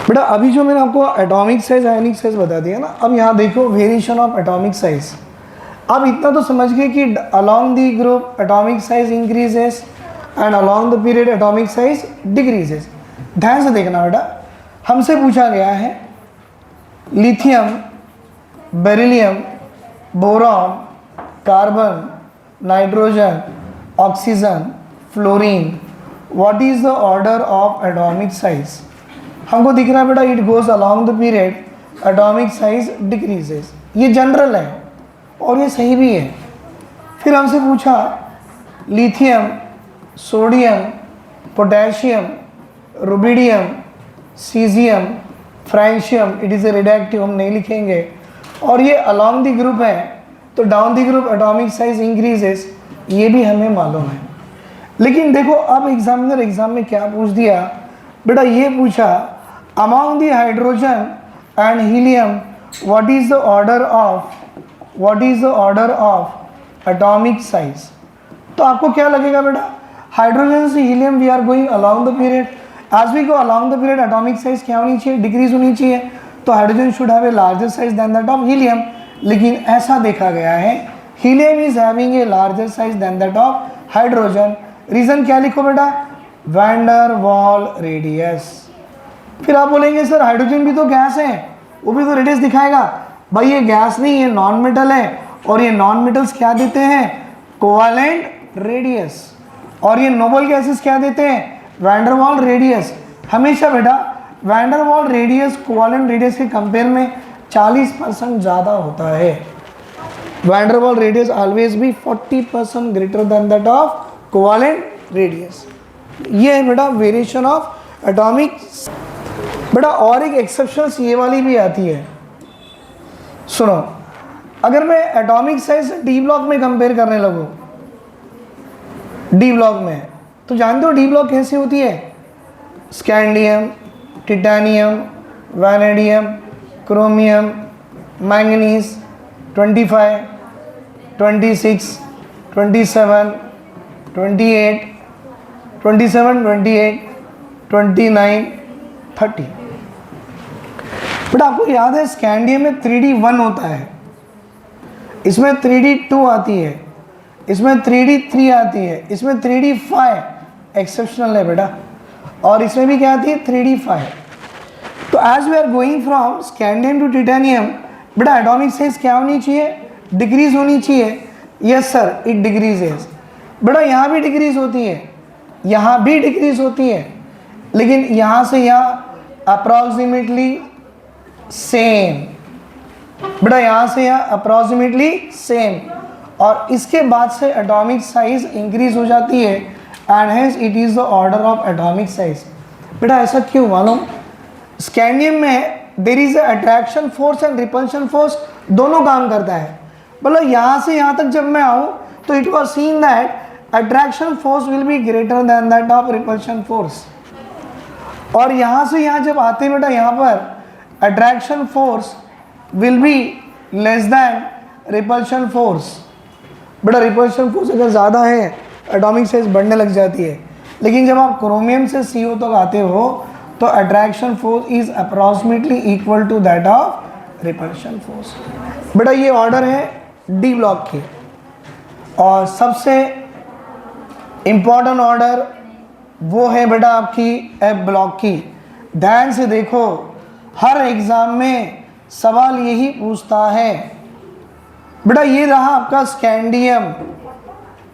बेटा अभी जो मैंने आपको एटॉमिक साइज आयनिक साइज बता दिया ना, अब यहाँ देखो वेरिएशन ऑफ एटॉमिक साइज। अब इतना तो समझ गए कि along the group atomic size increases and along the period atomic size decreases. ध्यान से देखना बेटा, हमसे पूछा गया है lithium, beryllium, boron, carbon, nitrogen, oxygen, fluorine, what is the order of atomic size. हमको दिख रहा है बेटा it goes along the period atomic size decreases. ये जनरल है और ये सही भी है। फिर हमसे पूछा lithium, sodium, potassium, rubidium, caesium, francium, it is a radioactive, हम नहीं लिखेंगे, और ये अलोंग द ग्रुप है, तो down the group atomic size increases, ये भी हमें मालूम है। लेकिन देखो अब एग्जामिनर एग्जाम में क्या पूछ दिया बेटा, ये पूछा among the hydrogen and helium what is the order of atomic size. तो आपको क्या लगेगा बेटा, हाइड्रोजन से helium we are going along the period, as we go along the period atomic size क्या होनी चाहिए, डिक्रीज होनी चाहिए, तो hydrogen should have a larger size than that of helium. लेकिन ऐसा देखा गया है helium is having a larger size than that of hydrogen. Reason क्या लिखो बेटा, वैंडर वाल रेडियस। फिर आप बोलेंगे सर हाइड्रोजन भी तो गैस है, वो भी तो रेडियस दिखाएगा। भाई ये गैस नहीं, ये नॉन मेटल है, और ये नॉन मेटल्स क्या देते हैं, कोवालेंट रेडियस, और ये नोबल गैसेस क्या देते हैं, वैंडर वाल रेडियस। हमेशा बेटा वैंडर वाल रेडियस कोवालेंट रेडियस के कंपेयर में 40% ज़्यादा होता है। वैंडर वाल रेडियस ऑलवेज भी 40% greater than that of covalent radius. ये है बेटा वेरिएशन ऑफ एटॉमिक। बेटा और एक एक्सेप्शंस ये वाली भी आती है, सुनो, अगर मैं एटॉमिक साइज डी ब्लॉक में कंपेयर करने लगूँ, डी ब्लॉक में, तो जानते हो डी ब्लॉक कैसी होती है, scandium, titanium, vanadium, chromium, manganese, 25, 26, 27, 28, 29, 30। But आपको याद है स्कैंडियम में 3D1 होता है, इसमें 3D2 आती है, इसमें 3D3 आती है, इसमें 3D5 एक्सेप्शनल है बेटा, और इसमें भी क्या आती है 3D5। तो as we are going from scandium to titanium, बेटा एटॉमिक साइज क्या होनी चाहिए, डिक्रीज होनी चाहिए। Yes sir it decreases. बेटा यहाँ भी डिक्रीज होती है, यहाँ भी डिक्रीज होती है, लेकिन यहाँ से यहाँ अप्रॉक्सीमेटली सेम। बेटा यहाँ से यहाँ अप्रॉक्सीमेटली सेम, और इसके बाद से एटॉमिक साइज इंक्रीज हो जाती है, and hence it is the order of atomic size. बेटा ऐसा क्यों मालूम, स्कैंडियम में there is attraction force and repulsion force, दोनों काम करता है। मतलब यहाँ से यहाँ तक जब मैं आऊँ तो it was seen that attraction force will be greater than that of repulsion force, और यहाँ से यहाँ जब आते बेटा यहाँ पर attraction force will be less than repulsion force. बेटा रिपल्शन फोर्स अगर ज़्यादा है एटॉमिक साइज बढ़ने लग जाती है, लेकिन जब आप क्रोमियम से CO तक आते हो तो attraction force is approximately equal to that of repulsion force. बेटा ये ऑर्डर है डी ब्लॉक के, और सबसे इम्पॉर्टेंट ऑर्डर वो है बेटा आपकी एफ ब्लॉक की। ध्यान से देखो, हर एग्जाम में सवाल यही पूछता है। बेटा ये रहा आपका स्कैंडियम,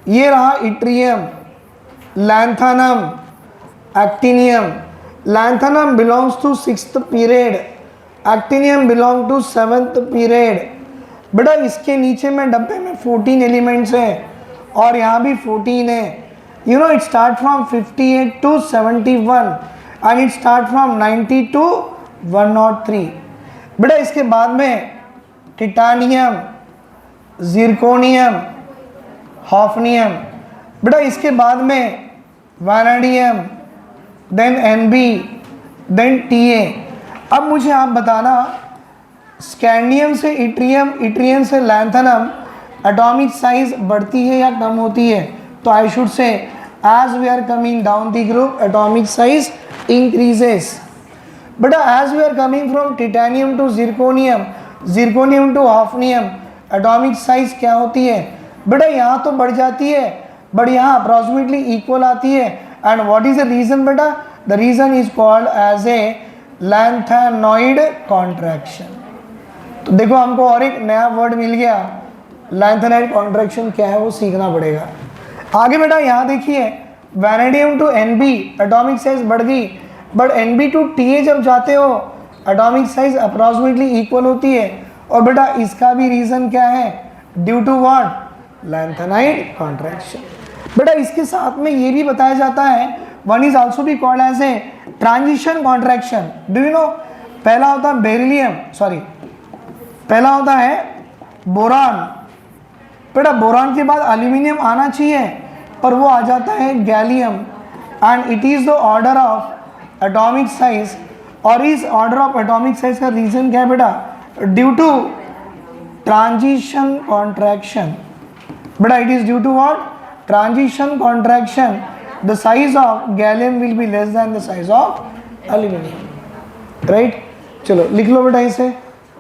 ये रहा yttrium, lanthanum, actinium. Lanthanum belongs to 6th period, actinium belong to 7th period. बेटा इसके नीचे में डब्बे में 14 एलिमेंट्स हैं, और यहाँ भी 14 है। You know it start from 58 to 71 and it start from 90 to 103। बेटा इसके बाद में टिटानियम, जिरकोनियम, हॉफनियम। बेटा इसके बाद में vanadium, then Nb, then Ta। अब मुझे आप बताना स्कैंडियम से इट्रियम, इट्रियम से लैंथेनम एटॉमिक साइज बढ़ती है या कम होती है। तो I should say as we are coming down the group atomic size increases. बेटा as we are coming from titanium to zirconium, zirconium to hafnium, atomic size क्या होती है बेटा, यहाँ तो बढ़ जाती है बट यहाँ अप्रॉक्सीमेटली इक्वल आती है। And what is the reason बेटा, the reason is called as a lanthanoid contraction. तो देखो हमको और एक नया वर्ड मिल गया, लैंथेनॉइड कॉन्ट्रैक्शन क्या है वो सीखना पड़ेगा। आगे बेटा यहाँ देखिए, vanadium to Nb atomic size बढ़ गई, बट Nb टू Ta जब जाते हो एटॉमिक साइज अप्रॉक्सीमेटली इक्वल होती है। और बेटा इसका भी रीजन क्या है, due to what, lanthanide contraction. बेटा इसके साथ में ये भी बताया जाता है, वन इज आल्सो भी called as a transition contraction. Do you know, पहला होता है बेरिलियम, सॉरी पहला होता है बोरान। बेटा बोरान के बाद एल्यूमिनियम आना चाहिए पर वो आ जाता है gallium, and it is the order of atomic size. और इस ऑर्डर ऑफ एटॉमिक साइज का रीजन क्या है बेटा, ड्यू टू ट्रांजिशन कॉन्ट्रैक्शन। बेटा it is due to what, transition contraction, the size of gallium will be less than the size of aluminium, right. चलो लिख लो बेटा इसे।